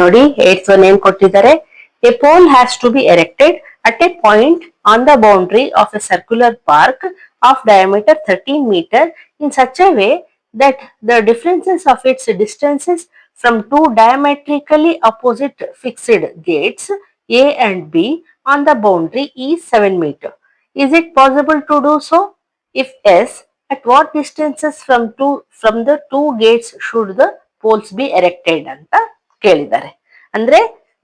ನೋಡಿ 8th one ಏನ್ ಕೊಟ್ಟಿದ್ದಾರೆ, a pole has to be erected at a point on the boundary of a circular park of diameter 13 meter in such a way that the differences of its distances from two diametrically opposite fixed gates A and B on the boundary is 7 meter. Is it possible to do so? If yes, at what distances from the two gates should the poles be erected ಅಂತ ಕೇಳಿದ್ದಾರೆ. ಅಂದ್ರೆ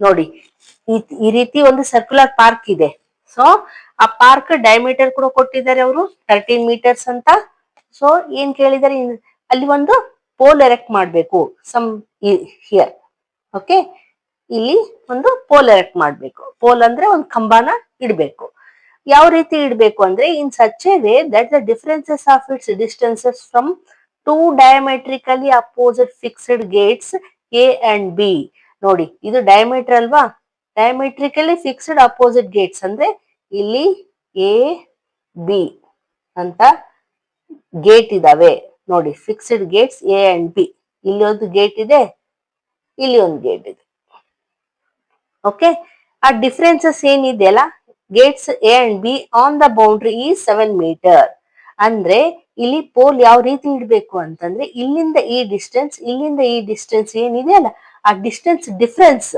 ನೋಡಿ, ಈ ರೀತಿ ಒಂದು circular park ಇದೆ. So ಆ park diameter ಕೂಡ ಕೊಟ್ಟಿದ್ದಾರೆ ಅವರು 13 ಮೀಟರ್ಸ್ ಅಂತ. ಸೊ ಏನ್ ಕೇಳಿದ್ದಾರೆ, ಅಲ್ಲಿ ಒಂದು ಪೋಲ್ ಎರೆಕ್ಟ್ ಮಾಡಬೇಕು. ಸಮ್ ಹಿಯರ್ ಓಕೆ, ಇಲ್ಲಿ ಒಂದು ಪೋಲ್ ಎರೆಕ್ಟ್ ಮಾಡಬೇಕು. ಪೋಲ್ ಅಂದ್ರೆ ಒಂದು ಕಂಬನ ಇಡಬೇಕು. ಯಾವ ರೀತಿ ಇಡಬೇಕು ಅಂದ್ರೆ, in such a way that the differences of its distances from two diametrically opposite fixed gates A and B. ನೋಡಿ, ಇದು ಡಯಾಮೀಟರ್ ಅಲ್ವಾ, ಡಯಾಮೆಟ್ರಿಕಲಿ ಫಿಕ್ಸ್ಡ್ ಅಪೋಸಿಟ್ ಗೇಟ್ಸ್ ಅಂದ್ರೆ ಇಲ್ಲಿ ಎ ಬಿ ಅಂತ ಗೇಟ್ ಇದಾವೆ ನೋಡಿ, fixed gates A and B. ಇಲ್ಲಿ ಒಂದು ಗೇಟ್ ಇದೆ, ಇಲ್ಲಿ ಒಂದು ಗೇಟ್ ಇದೆ. ಓಕೆ, ಆ ಡಿಫರೆನ್ಸಸ್ ಏನಿದೆಯಲ್ಲ, Gates A and B on the boundary ಈ 7 ಮೀಟರ್. ಅಂದ್ರೆ ಇಲ್ಲಿ ಪೋಲ್ ಯಾವ ರೀತಿ ಇಡಬೇಕು ಅಂತಂದ್ರೆ, ಇಲ್ಲಿಂದ ಈ ಡಿಸ್ಟೆನ್ಸ್, ಇಲ್ಲಿಂದ ಈ ಡಿಸ್ಟೆನ್ಸ್ ಏನಿದೆ ಅಲ್ಲ, ಆ ಡಿಸ್ಟೆನ್ಸ್ ಡಿಫರೆನ್ಸ್,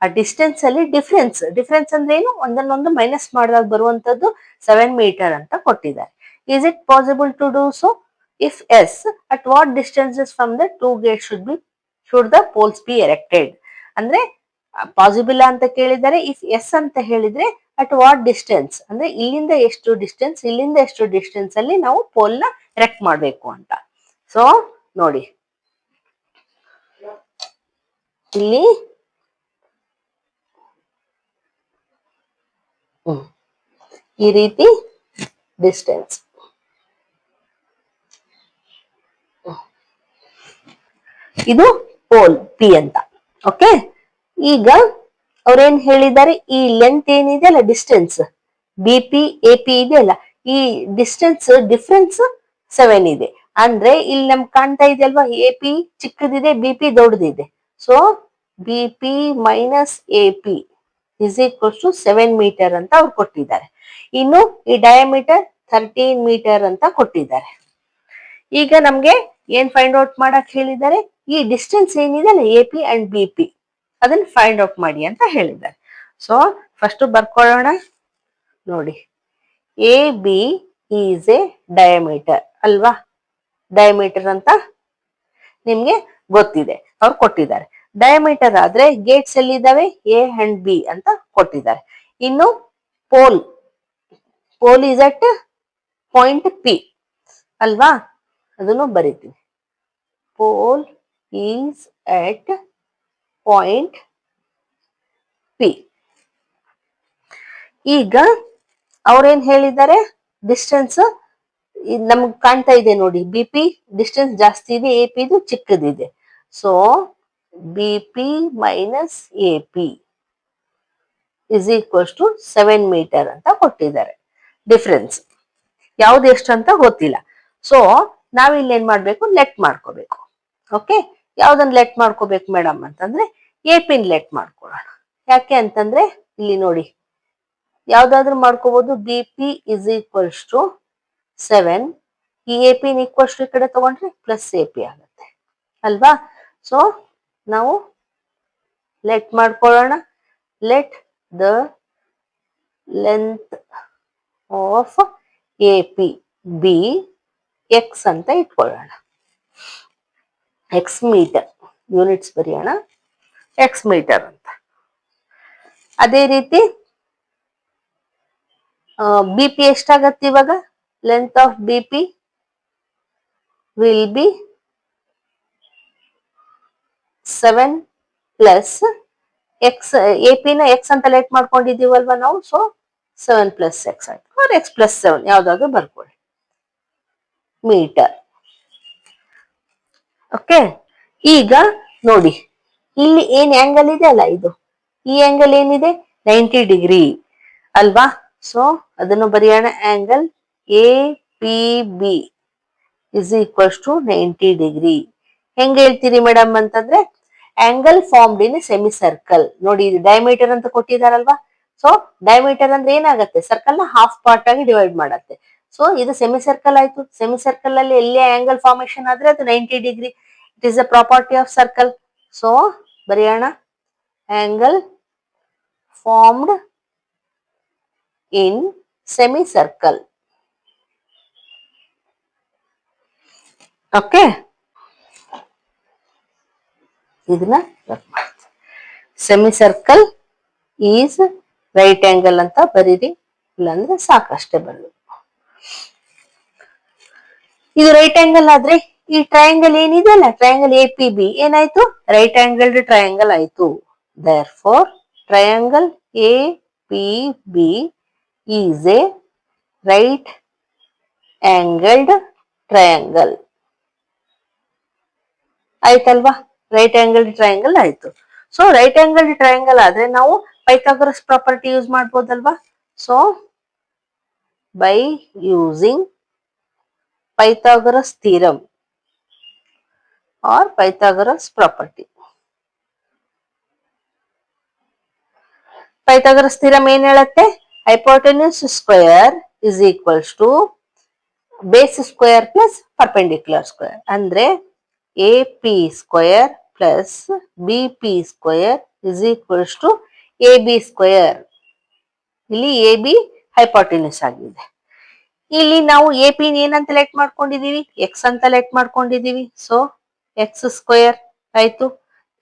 ಆ ಡಿಸ್ಟೆನ್ಸ್ ಅಲ್ಲಿ ಡಿಫರೆನ್ಸ್ ಅಂದ್ರೆ ಏನು, ಒಂದನ್ನೊಂದು ಮೈನಸ್ ಮಾಡಿದಾಗ ಬರುವಂತದ್ದು 7 ಮೀಟರ್ ಅಂತ ಕೊಟ್ಟಿದ್ದಾರೆ. Is it possible to do so? If yes, at what distances from the two gate should the poles be erected. ಅಂದ್ರೆ ಪಾಸಿಬಲ್ ಅಂತ ಕೇಳಿದ್ದಾರೆ. ಇಫ್ ಎಸ್ ಅಂತ ಹೇಳಿದ್ರೆ ಅಟ್ ವಾಟ್ ಡಿಸ್ಟೆನ್ಸ್ ಅಂದ್ರೆ ಇಲ್ಲಿಂದ ಎಷ್ಟು ಡಿಸ್ಟೆನ್ಸ್, ಇಲ್ಲಿಂದ ಎಷ್ಟು ಡಿಸ್ಟೆನ್ಸ್ ಅಲ್ಲಿ ನಾವು ಪೋಲ್ ನ ಎರೆಕ್ಟ್ ಮಾಡಬೇಕು ಅಂತ. ಸೊ ನೋಡಿ, ಇಲ್ಲಿ ಈ ರೀತಿ ಡಿಸ್ಟೆನ್ಸ್, ಇದು ಪೋಲ್ ಪಿ ಅಂತ. ಓಕೆ, ಈಗ ಅವ್ರೇನ್ ಹೇಳಿದ್ದಾರೆ, ಈ ಲೆಂತ್ ಏನಿದೆ ಅಲ್ಲ, distance B P A P ಇದೆ ಅಲ್ಲ, ಈ ಡಿಸ್ಟೆನ್ಸ್ ಡಿಫರೆನ್ಸ್ 7 ಇದೆ. ಅಂದ್ರೆ ಇಲ್ಲಿ ನಮ್ಗೆ ಕಾಣ್ತಾ ಇದೆ ಅಲ್ವಾ, ಎ ಪಿ ಚಿಕ್ಕದಿದೆ, ಬಿ ಪಿ ದೊಡ್ಡದಿದೆ. So B P minus A P is equals to 7 metre ಅಂತ ಅವ್ರು ಕೊಟ್ಟಿದ್ದಾರೆ. ಇನ್ನು ಈ ಡಯಾಮೀಟರ್ 13 ಮೀಟರ್ ಅಂತ ಕೊಟ್ಟಿದ್ದಾರೆ. ಈಗ ನಮ್ಗೆ ಏನ್ ಫೈಂಡ್ ಔಟ್ ಮಾಡಕ್ ಹೇಳಿದ್ದಾರೆ, ಈ ಡಿಸ್ಟೆನ್ಸ್ ಏನಿದೆ ಅಲ್ಲ, A P and B P, ಅದನ್ನ ಫೈಂಡ್ ಔಟ್ ಮಾಡಿ ಅಂತ ಹೇಳಿದ್ದಾರೆ. ಸೊ ಫಸ್ಟ್ ಬರ್ಕೊಳ್ಳೋಣ. ನೋಡಿ, A B is a diameter ಅಲ್ವಾ, ಡಯಾಮೀಟರ್ ಅಂತ ನಿಮ್ಗೆ ಗೊತ್ತಿದೆ, ಅವ್ರು ಕೊಟ್ಟಿದ್ದಾರೆ. ಡಯಾಮೀಟರ್ ಆದ್ರೆ ಗೇಟ್ಸ್ ಎಲ್ಲಿದ್ದಾವೆ, ಎ ಅಂಡ್ ಬಿ ಅಂತ ಕೊಟ್ಟಿದ್ದಾರೆ. ಇನ್ನು pole is at point P ಅಲ್ವಾ, ಅದನ್ನು ಬರೀತೀನಿ. Pole is at point P. ಈಗ ಅವ್ರೇನ್ ಹೇಳಿದ್ದಾರೆ, ಡಿಸ್ಟೆನ್ಸ್ ನಮ್ಗೆ ಕಾಣ್ತಾ ಇದೆ ನೋಡಿ, ಬಿ ಪಿ ಡಿಸ್ಟೆನ್ಸ್ ಜಾಸ್ತಿ ಇದೆ, ಎ ಪಿ ಇದು ಚಿಕ್ಕದಿದೆ. So B P minus A P is equals to 7 metre ಅಂತ ಕೊಟ್ಟಿದ್ದಾರೆ. ಡಿಫರೆನ್ಸ್ ಯಾವ್ದು ಎಷ್ಟು ಅಂತ ಗೊತ್ತಿಲ್ಲ. ಸೊ ನಾವಿಲ್ಲಿ ಏನ್ ಮಾಡ್ಬೇಕು, ಲೆಟ್ ಮಾಡ್ಕೋಬೇಕು. ಓಕೆ, ಯಾವ್ದನ್ನ ಲೆಟ್ ಮಾಡ್ಕೋಬೇಕು ಮೇಡಮ್ ಅಂತಂದ್ರೆ, ಎ ಪಿನ್ ಲೆಟ್ ಮಾಡ್ಕೊಳ್ಳೋಣ. ಯಾಕೆ ಅಂತಂದ್ರೆ ಇಲ್ಲಿ ನೋಡಿ, ಯಾವ್ದಾದ್ರು ಮಾಡ್ಕೋಬಹುದು. B P is equals to 7, ಈ ಎ ಪಿನ್ ಈಕ್ವಲ್ಸ್ ಟು ಈ ಕಡೆ ತಗೊಂಡ್ರೆ ಪ್ಲಸ್ ಎ ಪಿ ಆಗುತ್ತೆ ಅಲ್ವಾ. ಸೊ ನಾವು ಲೆಟ್ ಮಾಡ್ಕೊಳ್ಳೋಣ. Let the length of A P B X ಅಂತ ಇಟ್ಕೊಳ್ಳೋಣ. ಎಕ್ಸ್ ಮೀಟರ್, ಯೂನಿಟ್ಸ್ ಬರೆಯೋಣ, ಎಕ್ಸ್ ಮೀಟರ್ ಅಂತ. ಅದೇ ರೀತಿ ಬಿ ಪಿ ಎಷ್ಟಾಗತ್ತೆ ಇವಾಗ, length of B P will be 7 plus X. A P ನ ಎಕ್ಸ್ ಅಂತ ಲೆಟ್ ಮಾಡ್ಕೊಂಡಿದೀವಲ್ವಾ ನಾವು. ಸೊ 7 ಪ್ಲಸ್ ಎಕ್ಸ್ ಆಯ್ತು, ಆರ್ ಎಕ್ಸ್ ಪ್ಲಸ್ 7 ಯಾವ್ದಾದ್ರು ಬರ್ಕೊಳ್ಳಿ, ಮೀಟರ್. ಓಕೆ, ಈಗ ನೋಡಿ, ಇಲ್ಲಿ ಏನ್ ಆಂಗಲ್ ಇದೆ ಅಲ್ಲ, ಇದು ಈ ಆಂಗಲ್ ಏನಿದೆ 90 ಡಿಗ್ರಿ ಅಲ್ವಾ. ಸೊ ಅದನ್ನು ಬರೆಯೋಣ. Angle A P B is equals to 90 degree. ಹೆಂಗ್ ಹೇಳ್ತೀರಿ ಮೇಡಮ್ ಅಂತಂದ್ರೆ, angle formed in semi circle. ನೋಡಿ ಇದು ಡಯಾಮೀಟರ್ ಅಂತ ಕೊಟ್ಟಿದಾರಲ್ವಾ. ಸೊ ಡಯಾಮೀಟರ್ ಅಂದ್ರೆ ಏನಾಗುತ್ತೆ, ಸರ್ಕಲ್ ನ ಹಾಫ್ ಪಾರ್ಟ್ ಆಗಿ ಡಿವೈಡ್ ಮಾಡತ್ತೆ. ಸೊ ಇದು ಸೆಮಿ ಸರ್ಕಲ್ ಆಯ್ತು. ಸೆಮಿ ಸರ್ಕಲ್ ಅಲ್ಲಿ ಎಲ್ಲಿ ಆಂಗಲ್ ಫಾರ್ಮೇಶನ್ ಆದ್ರೆ ಅದು 90 degree. It is a property of circle. So ಬರೆಯೋಣ, angle formed in semi circle. Okay, ಇದನ್ನ semi circle is right angle ಅಂತ ಬರೀರಿ, ಇಲ್ಲಾಂದ್ರೆ ಸಾಕಷ್ಟೇ ಬರೋದು. ಇದು ರೈಟ್ ಆಂಗಲ್ ಆದ್ರೆ ಈ ಟ್ರಯಾಂಗಲ್ ಏನಿದೆ ಅಲ್ಲ, ಟ್ರಯಾಂಗಲ್ ಎ ಪಿ ಬಿ ಏನಾಯ್ತು, ರೈಟ್ ಆಂಗಲ್ಡ್ ಟ್ರಯಾಂಗಲ್ ಆಯ್ತು. Therefore triangle A P B is a right angled triangle. ಆಯ್ತಲ್ವಾ, ರೈಟ್ ಆಂಗಲ್ಡ್ ಟ್ರಯಾಂಗಲ್ ಆಯ್ತು. ಸೊ ರೈಟ್ ಆಂಗಲ್ಡ್ ಟ್ರಯಾಂಗಲ್ ಆದ್ರೆ ನಾವು ಪೈಥಾಗರಸ್ ಪ್ರಾಪರ್ಟಿ ಯೂಸ್ ಮಾಡ್ಬೋದಲ್ವಾ. So by using Pythagoras theorem or Pythagoras property. Pythagoras theorem ಏನ್ ಹೇಳುತ್ತೆ, hypotenuse square is equals to base square plus perpendicular square. ಅಂದ್ರೆ A P square plus B P square is equals to A B square. ಇಲ್ಲಿ A B hypotenuse ಆಗಿದೆ. ಇಲ್ಲಿ ನಾವು A P ಏನಂತ let ಮಾಡ್ಕೊಂಡಿದೀವಿ, X ಅಂತ ಲೆಟ್ ಮಾಡ್ಕೊಂಡಿದೀವಿ. So X square ಆಯ್ತು.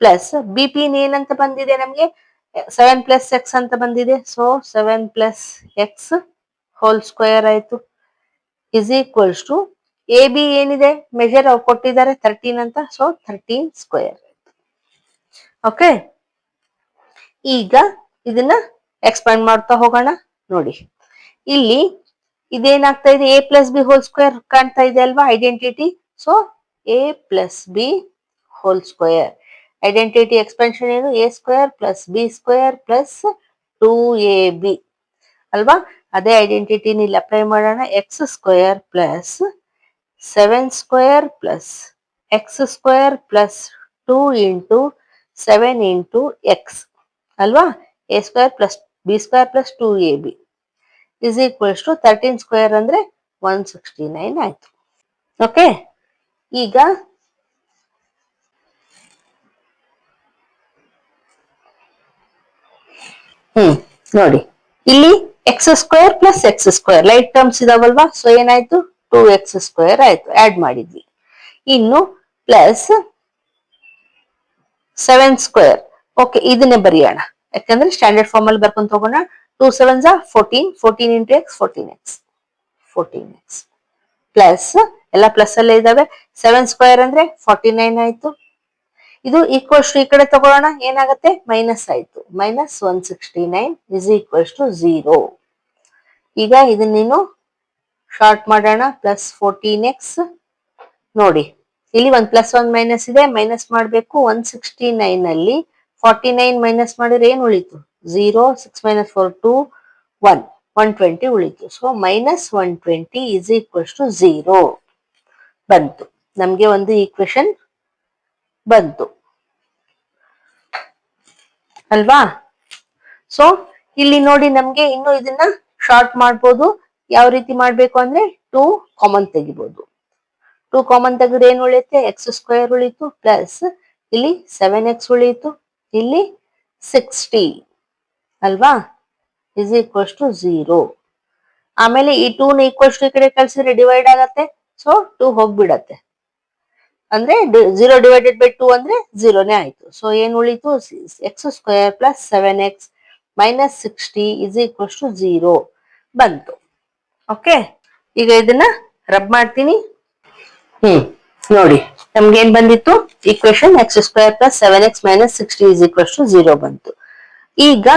ಪ್ಲಸ್ ಬಿ ಪಿ ಏನಂತ ಬಂದಿದೆ ನಮ್ಗೆ, 7 ಪ್ಲಸ್ ಎಕ್ಸ್ ಅಂತ ಬಂದಿದೆ. So 7 plus X whole square ಆಯ್ತು is equals to A B ಏನಿದೆ ಮೆಜರ್ ಕೊಟ್ಟಿದ್ದಾರೆ 13 ಅಂತ. So 13 square. ಓಕೆ, ಈಗ ಇದನ್ನ ಎಕ್ಸ್ಪ್ಯಾಂಡ್ ಮಾಡ್ತಾ ಹೋಗೋಣ. ನೋಡಿ ಇಲ್ಲಿ ಇದೇನಾಗ್ತಾ ಇದೆ, A plus B whole square ಕಾಣ್ತಾ ಇದೆ ಅಲ್ವಾ identity. So A plus B whole square. Identity expansion ಏನು, A square plus B square plus 2ab ಅಲ್ವಾ. ಅದೇ ಐಡೆಂಟಿಟಿ ಇಲ್ಲಿ ಅಪ್ಲೈ ಮಾಡೋಣ. X square plus 7 square plus X square plus 2 into 7 into X ಅಲ್ವಾ. A square plus B square plus 2ab is equals to 13 square ಅಂದ್ರೆ 169 ಆಯ್ತು. Okay, ಈಗ ನೋಡಿ ಇಲ್ಲಿ X square plus X square like terms ಇದಾವಲ್ವಾ. So ಏನಾಯ್ತು, 2x square ಆಯ್ತು, add ಮಾಡಿದ್ವಿ. ಇನ್ನು ಪ್ಲಸ್ 7 ಸ್ಕ್ವೇರ್. ಓಕೆ, ಇದನ್ನೇ ಬರೆಯೋಣ, ಯಾಕಂದ್ರೆ ಸ್ಟ್ಯಾಂಡರ್ಡ್ ಫಾರ್ಮ್ ಅಲ್ಲಿ ಬರ್ಕೊಂತ ಹೋಗೋಣ. 2 7s 14, 14 into X 14x plus ಎಲ್ಲ ಪ್ಲಸ್ ಅಲ್ಲೇ ಇದಾವೆ. 7 ಸ್ಕ್ವೇರ್ ಅಂದ್ರೆ 49 ಆಯ್ತು. ಇದು ಈಕ್ವಲ್ಸ್ ಟು ಈ ಕಡೆ ತಗೊಳ್ಳೋಣ, ಏನಾಗುತ್ತೆ ಮೈನಸ್ ಆಯ್ತು. Minus 169 is equals to 0. ಈಗ ಇದನ್ನ ನೀನು ಶಾರ್ಟ್ ಮಾಡೋಣ. Plus 14x. ನೋಡಿ ಇಲ್ಲಿ 1 ಪ್ಲಸ್ 1 ಮೈನಸ್ ಇದೆ, ಮೈನಸ್ ಮಾಡಬೇಕು. 169 ಅಲ್ಲಿ 49 ಮೈನಸ್ ಮಾಡಿದ್ರೆ ಏನ್ ಉಳಿತು, 0. 6 ಮೈನಸ್ 4 2 1 120 ಉಳಿತು. So minus 120 is equals to 0 ಬಂತು. ನಮ್ಗೆ ಒಂದು ಈಕ್ವೇಶನ್ ಬಂತು ಅಲ್ವಾ. ಸೊ ಇಲ್ಲಿ ನೋಡಿ ನಮ್ಗೆ ಇನ್ನು ಇದನ್ನ ಶಾರ್ಟ್ ಮಾಡ್ಬೋದು. ಯಾವ ರೀತಿ ಮಾಡ್ಬೇಕು ಅಂದ್ರೆ 2 ಕಾಮನ್ ತೆಗಿಬಹುದು. 2 ಕಾಮನ್ ತೆಗೆದ್ರೆ ಏನ್ ಉಳಿಯುತ್ತೆ, ಎಕ್ಸ್ ಸ್ಕ್ವೇರ್ ಉಳಿತು ಪ್ಲಸ್ ಇಲ್ಲಿ 7x ಉಳಿಯಿತು, ಇಲ್ಲಿ 60 ಅಲ್ವಾ ಇಸ್ ಈಕ್ವಲ್ಸ್ ಟು 0. ಆಮೇಲೆ ಈ 2 ನ ಈಕ್ವಲ್ಸ್ ಟು ಈ ಕಡೆ ಕಳ್ಸಿದ್ರೆ ಡಿವೈಡ್ ಆಗತ್ತೆ. ಸೊ 2 ಹೋಗ್ಬಿಡತ್ತೆ, ಅಂದ್ರೆ 0 ಡಿವೈಡೆಡ್ ಬೈ 2 ಅಂದ್ರೆ 0ನೇ ಆಯ್ತು. ಸೊ ಏನ್ ಉಳಿತು, x square plus 7x minus 60 is equals to 0 ಬಂತು. ಓಕೆ, ಈಗ ಇದನ್ನ ರಬ್ ಮಾಡ್ತೀನಿ. ನೋಡಿ ನಮ್ಗೆ ಏನ್ ಬಂದಿತ್ತು equation, X square plus 7x minus 60 is equals to 0 ಬಂತು. ಈಗ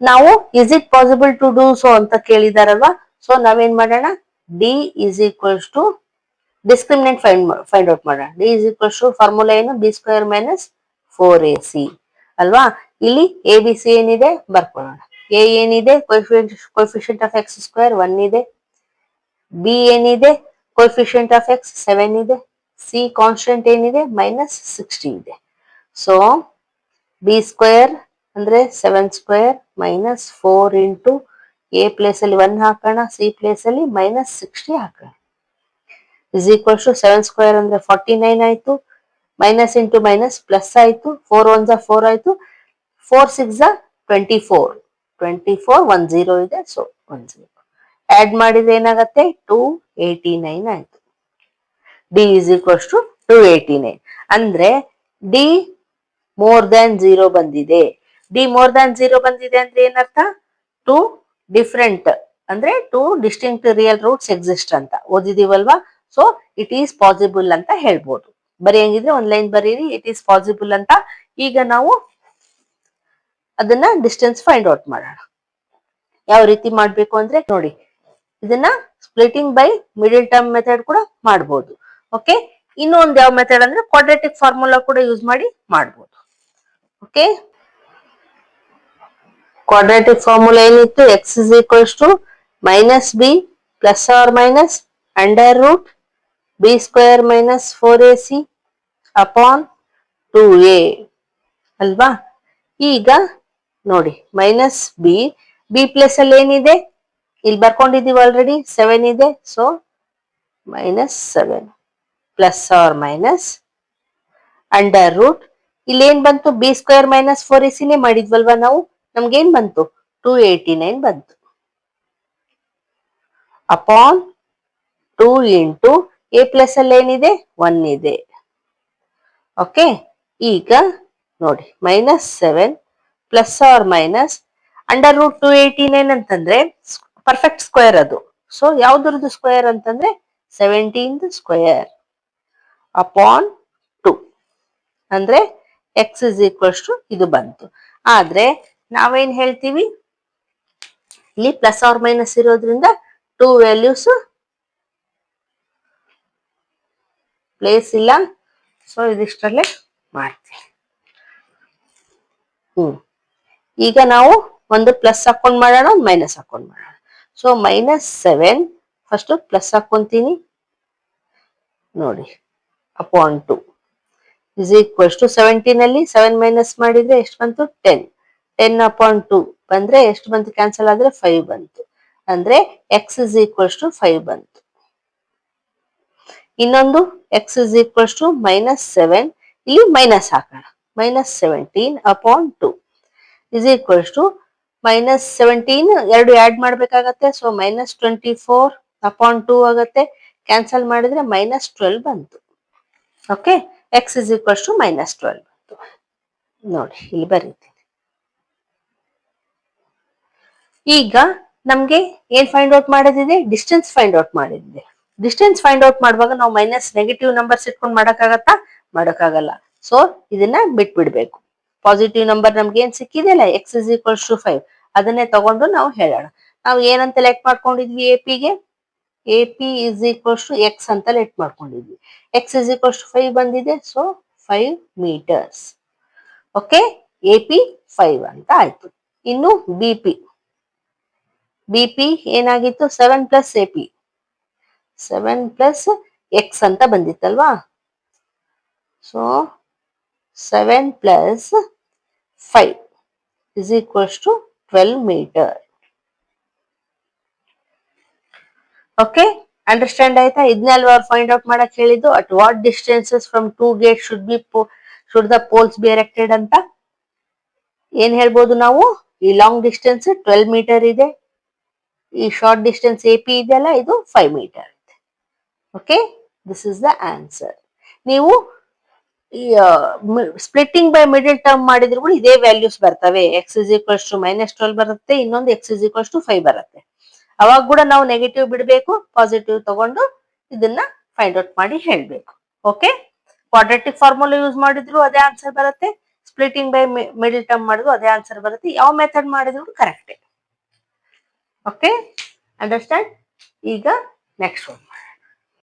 ನಾವು is it possible to do so ಅಂತ ಕೇಳಿದಾರಲ್ವಾ. ಸೊ ನಾವೇನ್ ಮಾಡೋಣ, D is equals to discriminant find out ಮಾಡೋಣ. D is equals to formula ಏನು, ಬಿ ಸ್ಕ್ವೇರ್ ಮೈನಸ್ 4ac ಅಲ್ವಾ. ಇಲ್ಲಿ ಎ ಬಿ ಸಿ ಏನಿದೆ ಬರ್ಕೊಳ್ಳೋಣ. ಎ ಏನಿದೆ, ಕೋಎಫಿಷಿಯಂಟ್ ಆಫ್ ಎಕ್ಸ್ ಸ್ಕ್ವೇರ್ 1 ಇದೆ. ಬಿ ಏನಿದೆ, ಕೋಎಫಿಷಿಯಂಟ್ ಆಫ್ ಎಕ್ಸ್ 7 ಇದೆ. ಸಿ ಕಾನ್ಸ್ಟೆಂಟ್ ಏನಿದೆ ಮೈನಸ್ 60 ಇದೆ. ಸೊ ಬಿ ಸ್ಕ್ವೇರ್ ಅಂದ್ರೆ 7 square minus 4 into A place ಅಲ್ಲಿ 1 ಹಾಕೋಣ, ಸಿ ಪ್ಲೇಸ್ ಅಲ್ಲಿ -60 ಹಾಕೋಣ. ಇಸ್ ಈಕ್ವಲ್ಸ್ ಟು 7 ಸ್ಕ್ವೇರ್ ಅಂದ್ರೆ 49 ಆಯ್ತು, ಮೈನಸ್ ಇಂಟು ಮೈನಸ್ ಪ್ಲಸ್ ಆಯ್ತು, 4 1 4 ಆಯ್ತು, 4 6 24, 24 1 0 ಇದೆ, ಸೊ 1 0 ಆಡ್ ಮಾಡಿದ್ರೆ ಏನಾಗತ್ತೆ 289 ಆಯ್ತು. ಡಿ ಇಸ್ ಈಕ್ವಲ್ಸ್ ಟು 289 ಅಂದ್ರೆ ಡಿ ಮೋರ್ ದ್ಯಾನ್ 0 ಬಂದಿದೆ. ಡಿ ಮೋರ್ ದ್ಯಾನ್ 0 ಬಂದಿದೆ ಅಂದ್ರೆ ಏನರ್ಥ? ಟು ಡಿಫ್ರೆಂಟ್ ಅಂದ್ರೆ two distinct real roots exist ಅಂತ ಓದಿದೀವಲ್ವಾ. ಸೊ ಇಟ್ ಈಸ್ ಪಾಸಿಬಲ್ ಅಂತ ಹೇಳ್ಬೋದು. ಬರೆಯಂಗಿದ್ರೆ ಒಂದ್ ಲೈನ್ ಬರೀರಿ, ಇಟ್ ಈಸ್ ಪಾಸಿಬಲ್ ಅಂತ. ಈಗ ನಾವು ಅದನ್ನ ಡಿಸ್ಟೆನ್ಸ್ ಫೈಂಡ್ ಔಟ್ ಮಾಡೋಣ. ಯಾವ ರೀತಿ ಮಾಡ್ಬೇಕು ಅಂದ್ರೆ ನೋಡಿ, ಇದನ್ನ splitting by middle term method ಕೂಡ ಮಾಡ್ಬೋದು. ಓಕೆ, ಇನ್ನೊಂದು ಯಾವ ಮೆಥಡ್ ಅಂದ್ರೆ ಕ್ವಾಡ್ರಾಟಿಕ್ ಫಾರ್ಮುಲಾ ಕೂಡ ಯೂಸ್ ಮಾಡಿ ಮಾಡ್ಬೋದು. ಓಕೆ, ಕ್ವಾಡ್ರಾಟಿಕ್ ಫಾರ್ಮುಲಾ ಏನಿತ್ತು? X is equals to minus b plus or minus under root b square minus 4ac upon 2a ಅಲ್ವಾ. ಈಗ ನೋಡಿ ಮೈನಸ್ ಬಿ, ಬಿ ಪ್ಲೇಸ್ ಅಲ್ಲಿ ಏನಿದೆ ಇಲ್ಲಿ ಬರ್ಕೊಂಡಿದೀವಿ ಆಲ್ರೆಡಿ, 7 ಇದೆ, so -7 plus or minus under root ಇಲ್ಲಿ ಏನ್ ಬಂತು, ಬಿ ಸ್ಕ್ವೇರ್ ಮೈನಸ್ 4ac ಮಾಡಿದ್ವಲ್ವಾ ನಾವು, ನಮ್ಗೇನ್ ಬಂತು 289 ಬಂತು, ಅಪಾನ್ 2 ಇಂಟು ಎ ಪ್ಲಸ್ ಅಲ್ಲಿ ಏನಿದೆ 1 ಇದೆ. ಓಕೆ, ಈಗ ನೋಡಿ -7 plus or minus under root 289 ಅಂತಂದ್ರೆ ಪರ್ಫೆಕ್ಟ್ ಸ್ಕ್ವೇರ್ ಅದು. ಸೊ ಯಾವ್ದ್ರದ್ದು ಸ್ಕ್ವೇರ್ ಅಂತಂದ್ರೆ 17 ಸ್ಕ್ವೇರ್ ಅಪಾನ್ 2 ಅಂದ್ರೆ ಎಕ್ಸ್ ಇಸ್ ಈಕ್ವಲ್ಸ್ ಟು ಇದು ಬಂತು. ಆದ್ರೆ ನಾವೇನ್ ಹೇಳ್ತೀವಿ, ಇಲ್ಲಿ ಪ್ಲಸ್ ಆರ್ ಮೈನಸ್ ಇರೋದ್ರಿಂದ 2 ವ್ಯಾಲ್ಯೂಸ್ ಪ್ಲೇಸ್ ಇಲ್ಲ, ಸೊ ಇದಿಷ್ಟರಲ್ಲೇ ಮಾಡ್ತೀವಿ. ಈಗ ನಾವು ಒಂದು ಪ್ಲಸ್ ಹಾಕೊಂಡ್ ಮಾಡೋಣ, ಒಂದು ಮೈನಸ್ ಹಾಕೊಂಡ್ ಮಾಡೋಣ. ಸೊ -7 ಫಸ್ಟ್ ಪ್ಲಸ್ ಹಾಕೊಂತೀನಿ ನೋಡಿ, ಅಪಾನ್ 2 ಇಸ್ ಈಕ್ವಲ್ಸ್ ಟು 17 ಅಲ್ಲಿ 7 ಮೈನಸ್ ಮಾಡಿದ್ರೆ ಎಷ್ಟು ಬಂತು 10, 10 ಅಪಾನ್ 2 ಬಂದ್ರೆ ಎಷ್ಟು ಬಂತು, ಕ್ಯಾನ್ಸಲ್ ಆದ್ರೆ 5 ಬಂತು, ಅಂದ್ರೆ ಎಕ್ಸ್ ಇಸ್ ಈಕ್ವಲ್ಸ್ ಟು 5 ಬಂತು. ಇನ್ನೊಂದು ಎಕ್ಸ್ ಇಸ್ ಈಕ್ವಲ್ಸ್ ಟು -7, ಇಲ್ಲಿ ಮೈನಸ್ ಹಾಕೋಣ, -17 ಅಪಾನ್ 2 ಇಸ್ ಈಕ್ವಲ್ಸ್ ಟು -17 ಎರಡು ಆಡ್ ಮಾಡ್ಬೇಕಾಗತ್ತೆ, ಸೊ -24 ಅಪಾನ್ 2 ಆಗುತ್ತೆ, ಕ್ಯಾನ್ಸಲ್ ಮಾಡಿದ್ರೆ -12 ಬಂತು. Okay, x is equals to -12 ಬಂತು. ನೋಡಿ ಇಲ್ಲಿ ಬರೀತೀನಿ. ಈಗ ನಮ್ಗೆ ಏನ್ ಫೈಂಡ್ ಔಟ್ ಮಾಡೋದಿದೆ, ಡಿಸ್ಟೆನ್ಸ್ ಫೈಂಡ್ ಔಟ್ ಮಾಡಿದ್ದೆ. ಡಿಸ್ಟೆನ್ಸ್ ಫೈಂಡ್ ಔಟ್ ಮಾಡುವಾಗ ನಾವು ಮೈನಸ್ ನೆಗೆಟಿವ್ ನಂಬರ್ಸ್ ಇಟ್ಕೊಂಡು ಮಾಡಕ್ಕಾಗತ್ತಾ? ಮಾಡಕ್ಕಾಗಲ್ಲ. ಸೊ ಇದನ್ನ ಬಿಟ್ಬಿಡ್ಬೇಕು. ಪಾಸಿಟಿವ್ ನಂಬರ್ ನಮ್ಗೆ ಏನ್ ಸಿಕ್ಕಿದೆಯಲ್ಲ ಎಕ್ಸ್ ಇಸ್ ಈಕ್ವಲ್ಸ್ ಟು 5, ಅದನ್ನೇ ತಗೊಂಡು ನಾವು ಹೇಳೋಣ. ನಾವು ಏನಂತ ಲೆಟ್ ಮಾಡ್ಕೊಂಡಿದ್ವಿ, ಎಪಿಗೆ A P is equals to X ಅಂತ ಲೆಟ್ ಮಾಡ್ಕೊಂಡಿದ್ವಿ. ಎಕ್ಸ್ ಇಸ್ ಈಕ್ವಲ್ಸ್ ಟು 5 ಬಂದಿದೆ, so 5 meters. Okay, A P 5 ಅಂತ ಆಯ್ತು. ಇನ್ನು ಬಿ ಪಿ ಏನಾಗಿತ್ತು, 7 plus A P, 7 plus X ಅಂತ ಬಂದಿತ್ತಲ್ವಾ. So 7 plus 5 is equals to 12 meter. Okay, understand ಆಯ್ತಾ? ಇದನ್ನೆಲ್ವಾ ಅವ್ರು ಫೈಂಡ್ ಔಟ್ ಮಾಡಕ್ ಹೇಳಿದ್ದು, at what distances from 2 gate should the poles be erected ಅಂತ. ಏನ್ ಹೇಳ್ಬೋದು ನಾವು, ಈ ಲಾಂಗ್ ಡಿಸ್ಟೆನ್ಸ್ 12 ಮೀಟರ್ ಇದೆ, ಈ ಶಾರ್ಟ್ ಡಿಸ್ಟೆನ್ಸ್ ಎ ಪಿ ಇದೆಯಲ್ಲ ಇದು 5 ಮೀಟರ್ ಇದೆ. Okay, this is the answer. ನೀವು ಸ್ಪ್ಲಿಟ್ಟಿಂಗ್ ಬೈ ಮಿಡಲ್ ಟರ್ಮ್ ಮಾಡಿದ್ರು ಕೂಡ ಇದೇ ವ್ಯಾಲ್ಯೂಸ್ ಬರ್ತವೆ. ಎಕ್ಸ್ ಇಸ್ ಈಕ್ವಲ್ಸ್ ಟು -12 ಬರುತ್ತೆ, ಇನ್ನೊಂದು ಎಕ್ಸ್ ಇಸ್ ಈಕ್ವಲ್ಸ್ ಟು 5 ಬರುತ್ತೆ. ಅವಾಗ ಕೂಡ ನಾವು ನೆಗೆಟಿವ್ ಬಿಡಬೇಕು, ಪಾಸಿಟಿವ್ ತಗೊಂಡು ಇದನ್ನ ಫೈಂಡ್ ಔಟ್ ಮಾಡಿ ಹೇಳ್ಬೇಕು. ಓಕೆ, ಕ್ವಾಡ್ರಾಟಿಕ್ ಫಾರ್ಮುಲಾ ಯೂಸ್ ಮಾಡಿದ್ರು ಅದೇ ಆನ್ಸರ್ ಬರುತ್ತೆ, ಸ್ಪ್ಲಿಟಿಂಗ್ ಬೈ ಮಿಡಲ್ ಟರ್ಮ್ ಮಾಡಿದ್ರು ಅದೇ ಆನ್ಸರ್ ಬರುತ್ತೆ. ಯಾವ ಮೆಥಡ್ ಮಾಡಿದ್ರು ಕರೆಕ್ಟೇ. Okay, understand? ಈಗ ನೆಕ್ಸ್ಟ್ ಒನ್.